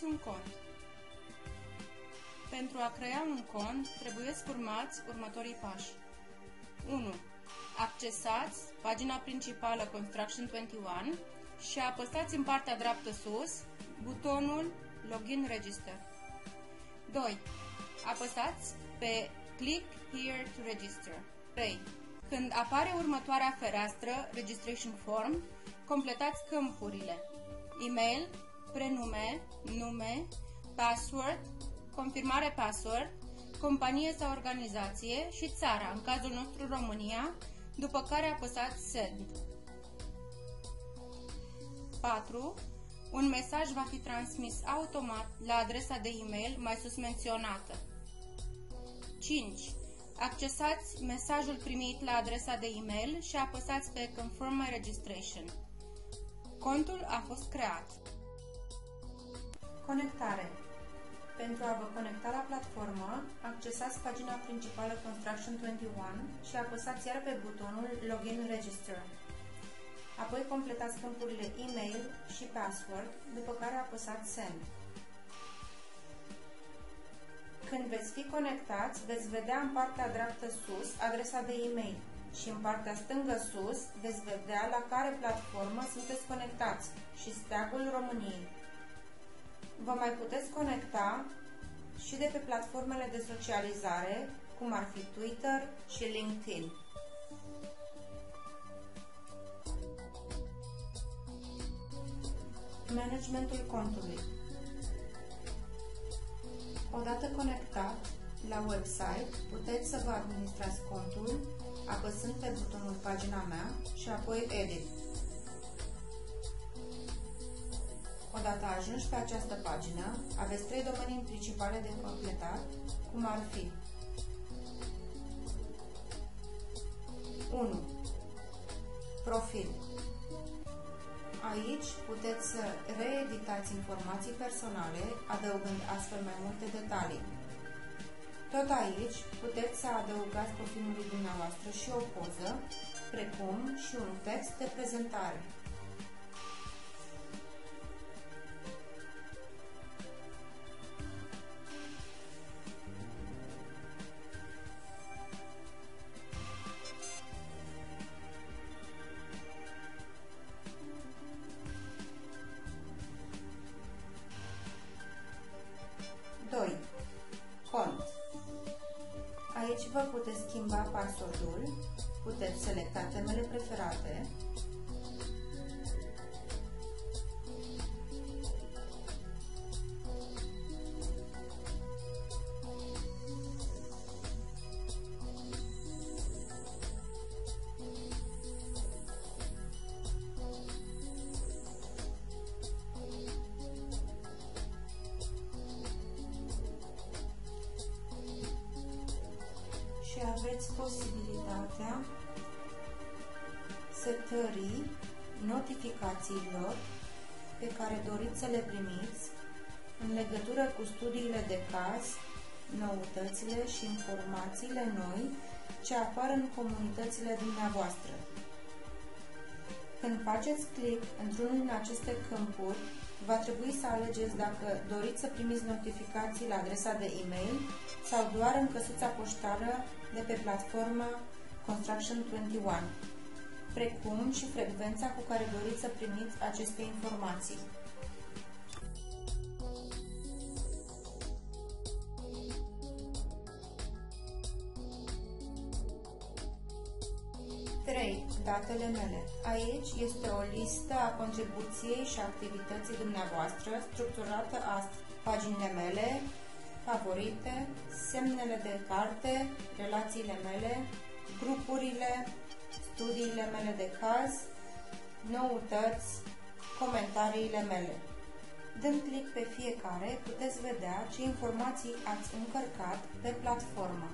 creați un cont. Pentru a crea un cont, trebuie urmați următorii pași. 1. Accesați pagina principală Construction 21 și apăsați în partea dreaptă sus butonul Login Register. 2. Apăsați pe Click Here to Register. 3. Când apare următoarea fereastră, Registration Form, completați câmpurile e-mail, prenume, nume, password, confirmare password, companie sau organizație și țara, în cazul nostru România, după care apăsați Send. 4. Un mesaj va fi transmis automat la adresa de e-mail mai sus menționată. 5. Accesați mesajul primit la adresa de e-mail și apăsați pe Confirm my registration. Contul a fost creat. Conectare. Pentru a vă conecta la platformă, accesați pagina principală Construction 21 și apăsați iar pe butonul Login Register. Apoi completați câmpurile e-mail și password, după care apăsați Send. Când veți fi conectați, veți vedea în partea dreaptă sus adresa de e-mail și în partea stângă sus veți vedea la care platformă sunteți conectați și steagul României. Vă mai puteți conecta și de pe platformele de socializare, cum ar fi Twitter și LinkedIn. Managementul contului. Odată conectat la website, puteți să vă administrați contul apăsând pe butonul Pagina mea și apoi Edit. Odată ajunși pe această pagină, aveți 3 domenii principale de completat, cum ar fi 1. Profil. Aici puteți să reeditați informații personale, adăugând astfel mai multe detalii. Tot aici puteți să adăugați profilului dumneavoastră și o poză, precum și un text de prezentare. Cont. Aici vă puteți schimba password-ul, puteți selecta temele preferate, și aveți posibilitatea setării notificațiilor pe care doriți să le primiți în legătură cu studiile de caz, noutățile și informațiile noi ce apar în comunitățile dumneavoastră. Când faceți click într-unul din aceste câmpuri, va trebui să alegeți dacă doriți să primiți notificații la adresa de e-mail sau doar în căsuța poștală de pe platforma Construction 21, precum și frecvența cu care doriți să primiți aceste informații. Datele mele. Aici este o listă a contribuției și activității dumneavoastră, structurată astfel: paginile mele, favorite, semnele de carte, relațiile mele, grupurile, studiile mele de caz, noutăți, comentariile mele. Dând click pe fiecare, puteți vedea ce informații ați încărcat pe platformă.